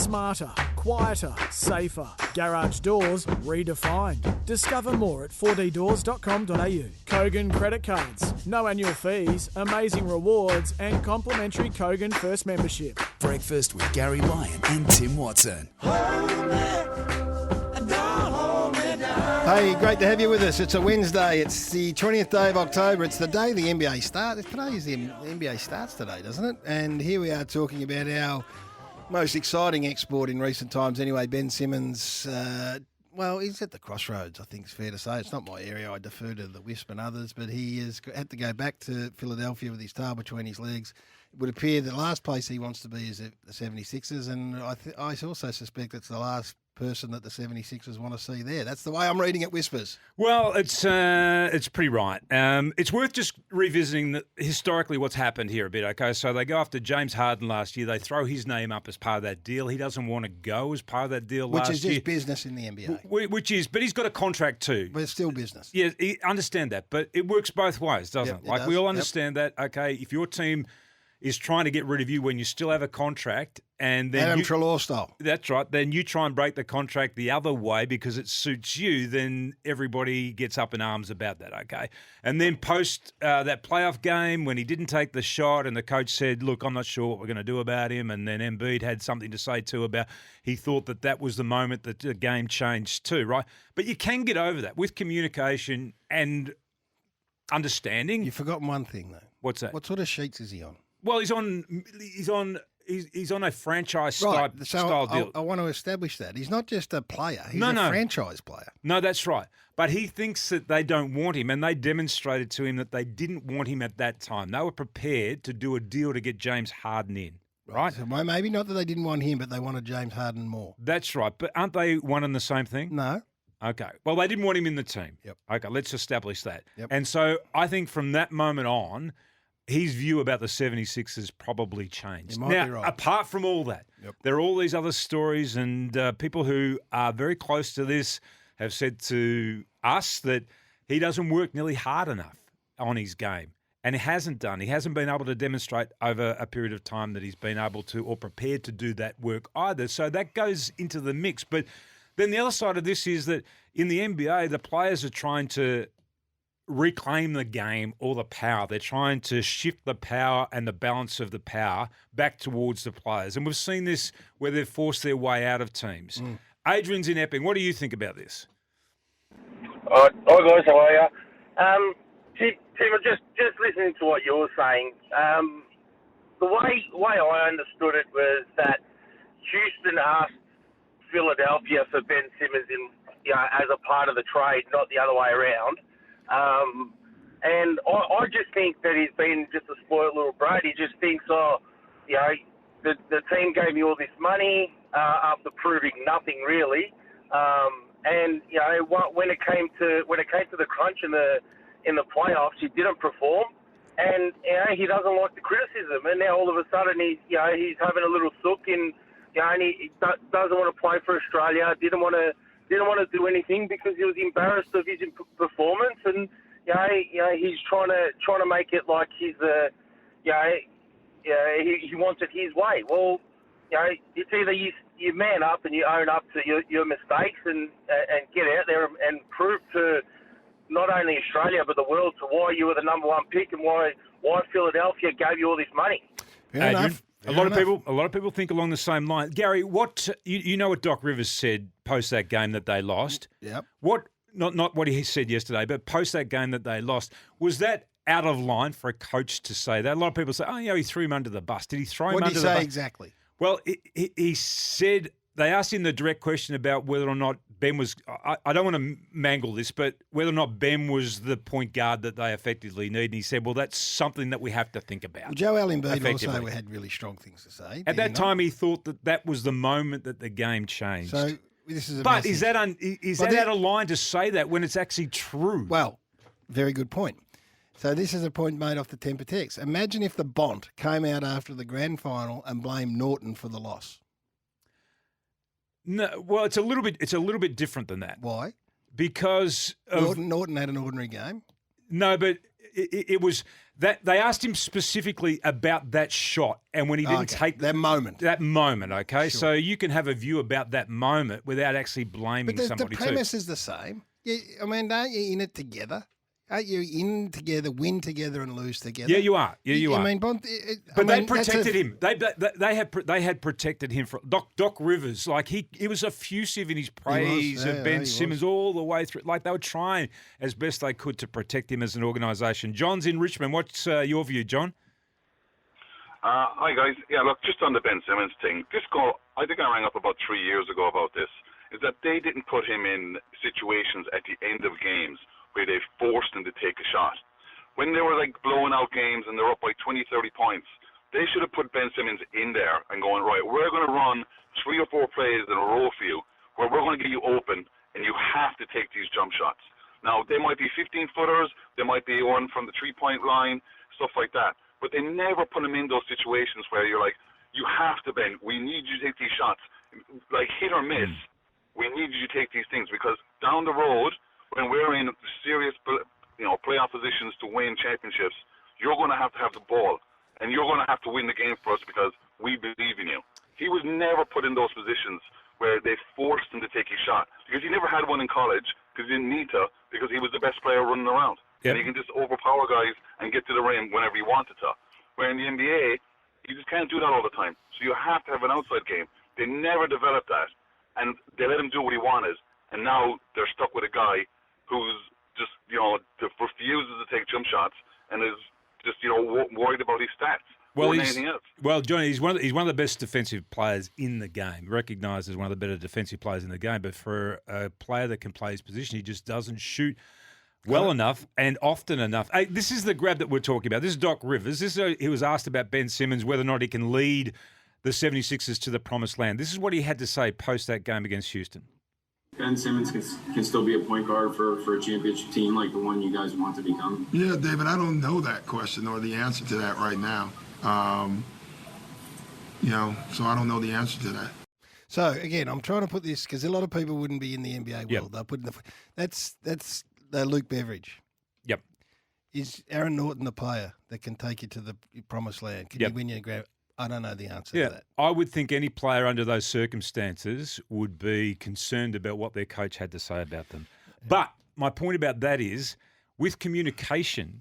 Smarter, quieter, safer. Garage doors redefined. Discover more at 4ddoors.com.au. Kogan credit cards. No annual fees, amazing rewards and complimentary Kogan First membership. Breakfast with Gary Lyon and Tim Watson. Hey, great to have you with us. It's a Wednesday. It's the 20th day of October. It's the day the NBA starts. Today is the NBA starts today, doesn't it? And here we are talking about our most exciting export in recent times anyway, Ben Simmons. Well, he's at the crossroads, I think it's fair to say. It's not my area. I defer to the Wisp and others, but he has had to go back to Philadelphia with his tail between his legs. It would appear the last place he wants to be is at the 76ers, and I also suspect it's the last person that the 76ers want to see there. That's the way I'm reading it, Whispers. Well, it's pretty right. It's worth just revisiting historically what's happened here a bit, okay? So they go after James Harden last year. They throw his name up as part of that deal. He doesn't want to go as part of that deal last year. Which is just business in the NBA. But he's got a contract too. But it's still business. Yeah, understand that. But it works both ways, doesn't it? Like, we all understand that, okay? If your team is trying to get rid of you when you still have a contract, and then Adam Treloar style. That's right. Then you try and break the contract the other way because it suits you, then everybody gets up in arms about that, okay? And then post that playoff game when he didn't take the shot and the coach said, look, I'm not sure what we're going to do about him, and then Embiid had something to say too about he thought that was the moment that the game changed too, right? But you can get over that with communication and understanding. You've forgotten one thing, though. What's that? What sort of sheets is he on? Well, he's on a franchise style deal. I want to establish that. He's not just a player. He's a franchise player. No, that's right. But he thinks that they don't want him, and they demonstrated to him that they didn't want him at that time. They were prepared to do a deal to get James Harden in, right? So maybe not that they didn't want him, but they wanted James Harden more. That's right. But aren't they one and the same thing? No. Okay. Well, they didn't want him in the team. Yep. Okay, let's establish that. Yep. And so I think from that moment on, his view about the 76ers probably changed. You might be right. Apart from all that, there are all these other stories, and people who are very close to this have said to us that he doesn't work nearly hard enough on his game. And he hasn't done. He hasn't been able to demonstrate over a period of time that he's been able to or prepared to do that work either. So that goes into the mix. But then the other side of this is that in the NBA, the players are trying to reclaim the game or the power. They're trying to shift the power and the balance of the power back towards the players. And we've seen this where they've forced their way out of teams. Adrian's in Epping. What do you think about this? Hi guys, how are you? Tim, just listening to what you were saying, the way I understood it was that Houston asked Philadelphia for Ben Simmons as a part of the trade, not the other way around. And I just think that he's been just a spoiled little brat. He just thinks, the team gave me all this money after proving nothing really. And when it came to the crunch in the playoffs, he didn't perform, and he doesn't like the criticism. And now all of a sudden he's having a little sook and he doesn't want to play for Australia. Didn't want to do anything because he was embarrassed of his performance, and he's trying to make it like he wants it his way. Well, it's either you man up and you own up to your mistakes and get out there and prove to not only Australia but the world to why you were the number one pick and why Philadelphia gave you all this money. Fair enough. A lot of people think along the same line. Gary, what you know what Doc Rivers said post that game that they lost? Yep. Not what he said yesterday, but post that game that they lost, was that out of line for a coach to say that? A lot of people say, he threw him under the bus. Did he throw him under the bus? What did he say exactly? Well, he said they asked him the direct question about whether or not Ben was – I don't want to mangle this, but whether or not Ben was the point guard that they effectively need. And he said, well, that's something that we have to think about. Well, Joel Embiid also had really strong things to say. At that time, he thought that was the moment that the game changed. So this is But is that out of line to say that when it's actually true? Well, very good point. So this is a point made off the Temper text. Imagine if the Bont came out after the grand final and blamed Norton for the loss. No, well, it's a little bit different than that. Why? Because Norton had an ordinary game. No, but it was that they asked him specifically about that shot, and when he didn't take that moment. Okay, so you can have a view about that moment without actually blaming somebody. The premise is the same. Aren't you in it together? Aren't you in together, win together, and lose together? Yeah, you are. Yeah, you are. They protected him. They had protected him from Doc Rivers. Like he was effusive in his praise of Ben Simmons all the way through. Like they were trying as best they could to protect him as an organisation. John's in Richmond. What's your view, John? Hi guys. Yeah, look, just on the Ben Simmons thing. I think I rang up about 3 years ago about this. Is that they didn't put him in situations at the end of games where they forced him to take a shot. When they were like blowing out games and they're up by 20, 30 points, they should have put Ben Simmons in there and going, right, we're going to run 3 or 4 plays in a row for you where we're going to get you open and you have to take these jump shots. Now, they might be 15-footers, they might be one from the 3-point line, stuff like that. But they never put him in those situations where you're like, you have to, Ben, we need you to take these shots. Like hit or miss, we need you to take these things because down the road, when we're in serious, playoff positions to win championships, you're going to have the ball, and you're going to have to win the game for us because we believe in you. He was never put in those positions where they forced him to take his shot because he never had one in college because he didn't need to because he was the best player running around. Yep. And he can just overpower guys and get to the rim whenever he wanted to. Where in the NBA, you just can't do that all the time. So you have to have an outside game. They never developed that, and they let him do what he wanted, and now they're stuck with a guy who's just, refuses to take jump shots and is just, worried about his stats more than anything else. Well, Johnny, he's one of the best defensive players in the game, recognised as one of the better defensive players in the game. But for a player that can play his position, he just doesn't shoot well enough and often enough. Hey, this is the grab that we're talking about. This is Doc Rivers. He was asked about Ben Simmons, whether or not he can lead the 76ers to the promised land. This is what he had to say post that game against Houston. Ben Simmons can still be a point guard for a championship team like the one you guys want to become? Yeah, David, I don't know that question or the answer to that right now. So I don't know the answer to that. So, again, I'm trying to put this because a lot of people wouldn't be in the NBA world. They'll put in that's Luke Beveridge. Yep. Is Aaron Norton the player that can take you to the promised land? Can you win your grab? I don't know the answer to that. I would think any player under those circumstances would be concerned about what their coach had to say about them. But my point about that is, with communication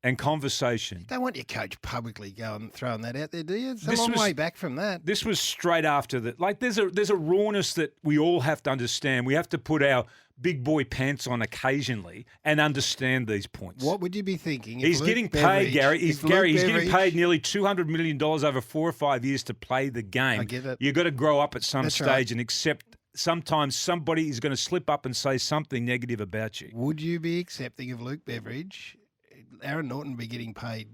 and conversation... You don't want your coach publicly going throwing that out there, do you? It's a long way back from that. This was straight after that. Like, there's a rawness that we all have to understand. We have to put our big boy pants on occasionally and understand these points. What would you be thinking? He's getting paid, Gary. He's getting paid nearly $200 million over 4 or 5 years to play the game. I get it. You've got to grow up at some stage right. and accept sometimes somebody is going to slip up and say something negative about you. Would you be accepting of Luke Beveridge, Aaron Norton be getting paid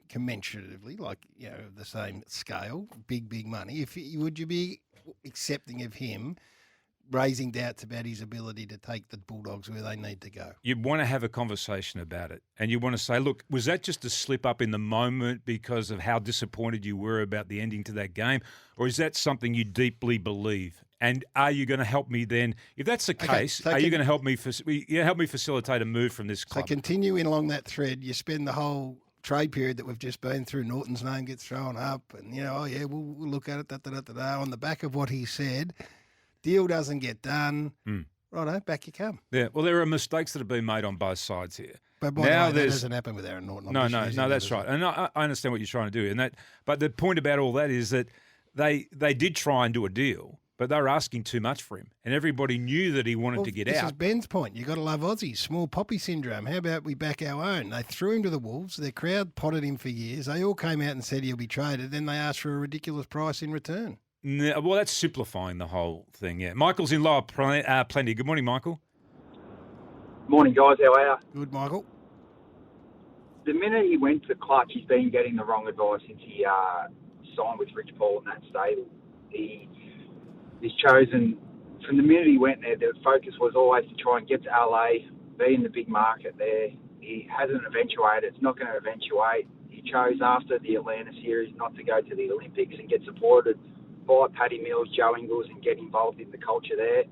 commensuratively, like, the same scale, big money? Would you be accepting of him raising doubts about his ability to take the Bulldogs where they need to go? You want to have a conversation about it, and you want to say, look, was that just a slip up in the moment because of how disappointed you were about the ending to that game, or is that something you deeply believe? And are you going to help me then? If that's the case, are you going to help me facilitate a move from this club? So continuing along that thread, you spend the whole trade period that we've just been through, Norton's name gets thrown up, and, we'll look at it, on the back of what he said. Deal doesn't get done. Righto, back you come. Yeah, well, there are mistakes that have been made on both sides here. But by the way, that doesn't happen with Aaron Norton. No, that's right. And I understand what you're trying to do. But the point about all that is that they did try and do a deal, but they were asking too much for him. And everybody knew that he wanted to get out. This is Ben's point. You've got to love Aussies. Small poppy syndrome. How about we back our own? They threw him to the Wolves. Their crowd potted him for years. They all came out and said he'll be traded. Then they asked for a ridiculous price in return. No, well, that's simplifying the whole thing, yeah. Michael's in Lower Plenty. Good morning, Michael. Morning, guys. How are you? Good, Michael. The minute he went to Clutch, he's been getting the wrong advice since he signed with Rich Paul in that stable. He's chosen, from the minute he went there, the focus was always to try and get to LA, be in the big market there. He hasn't eventuated. It's not going to eventuate. He chose after the Atlanta series not to go to the Olympics and get supported by Paddy Mills, Joe Ingles, and get involved in the culture there.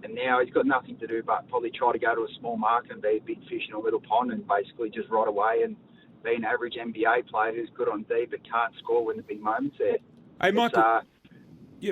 And now he's got nothing to do but probably try to go to a small market and be a big fish in a little pond and basically just rot away and be an average NBA player who's good on D but can't score when the big moment's there. Hey, Michael.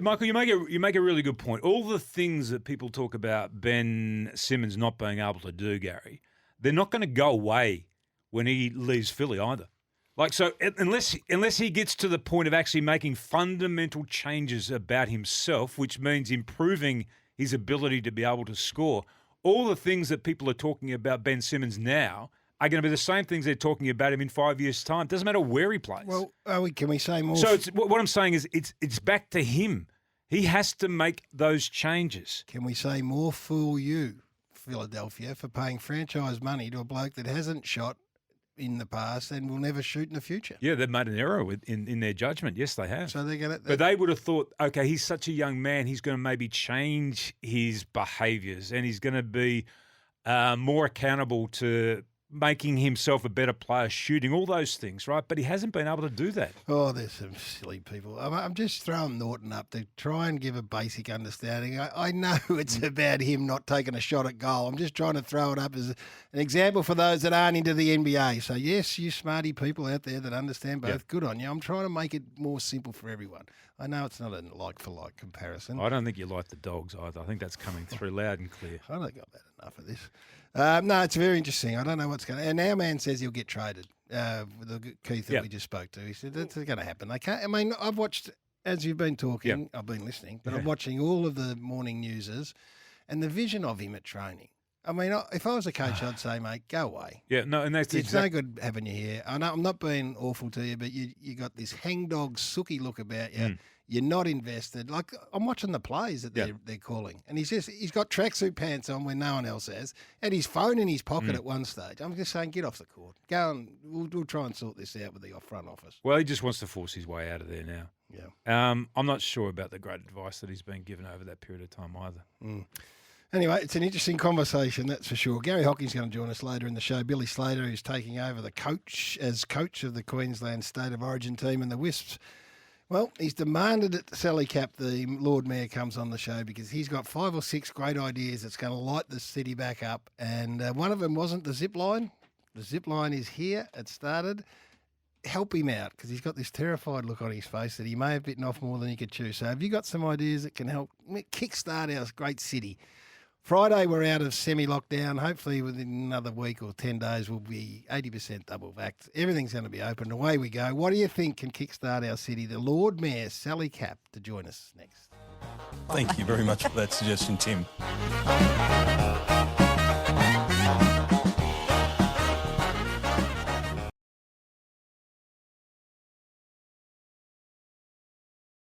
Michael, you make a really good point. All the things that people talk about Ben Simmons not being able to do, Gary, they're not going to go away when he leaves Philly either. Like, so unless he gets to the point of actually making fundamental changes about himself, which means improving his ability to be able to score, all the things that people are talking about Ben Simmons now are going to be the same things they're talking about him in 5 years' time. Doesn't matter where he plays. Well, can we say more? So what I'm saying is it's back to him. He has to make those changes. Can we say more fool you, Philadelphia, for paying franchise money to a bloke that hasn't shot in the past and will never shoot in the future? Yeah, they've made an error in their judgment. Yes, they have. So they're going to. But they would have thought, okay, he's such a young man, he's going to maybe change his behaviours and he's going to be more accountable to making himself a better player, shooting, all those things, right? But he hasn't been able to do that. Oh, there's some silly people. I'm just throwing Norton up to try and give a basic understanding. I know it's about him not taking a shot at goal. I'm just trying to throw it up as an example for those that aren't into the NBA. So, yes, you smarty people out there that understand both, good on you. I'm trying to make it more simple for everyone. I know it's not a like-for-like comparison. I don't think you like the Dogs either. I think that's coming through loud and clear. I don't got enough of this. No, it's very interesting. I don't know what's going to... And our man says he'll get traded, the Keith that we just spoke to. He said that's going to happen. They can't... I mean, I've watched, as you've been talking, I've been listening, but I'm watching all of the morning newses and the vision of him at training. I mean, if I was a coach, I'd say, mate, go away. Yeah, no, and that's it's no good having you here. I know I'm not being awful to you, but you got this hangdog, sooky look about you. You're not invested. Like, I'm watching the plays that they're calling, and he's got tracksuit pants on when no one else has, and his phone in his pocket at one stage. I'm just saying, get off the court. Go and we'll try and sort this out with the front office. Well, he just wants to force his way out of there now. Yeah. I'm not sure about the great advice that he's been given over that period of time either. Anyway, it's an interesting conversation, that's for sure. Gary Hockey's going to join us later in the show. Billy Slater, who's taking over the coach of the Queensland State of Origin team and the Wisps. Well, he's demanded that Sally Cap, the Lord Mayor, comes on the show because he's got 5 or 6 great ideas that's going to light the city back up. And one of them wasn't the zip line. The zip line is here. It started. Help him out because he's got this terrified look on his face that he may have bitten off more than he could chew. So have you got some ideas that can help kickstart our great city? Friday, we're out of semi-lockdown. Hopefully within another week or 10 days, we'll be 80% double vaxxed. Everything's going to be open. Away we go. What do you think can kickstart our city? The Lord Mayor, Sally Cap, to join us next. Thank you very much for that suggestion, Tim.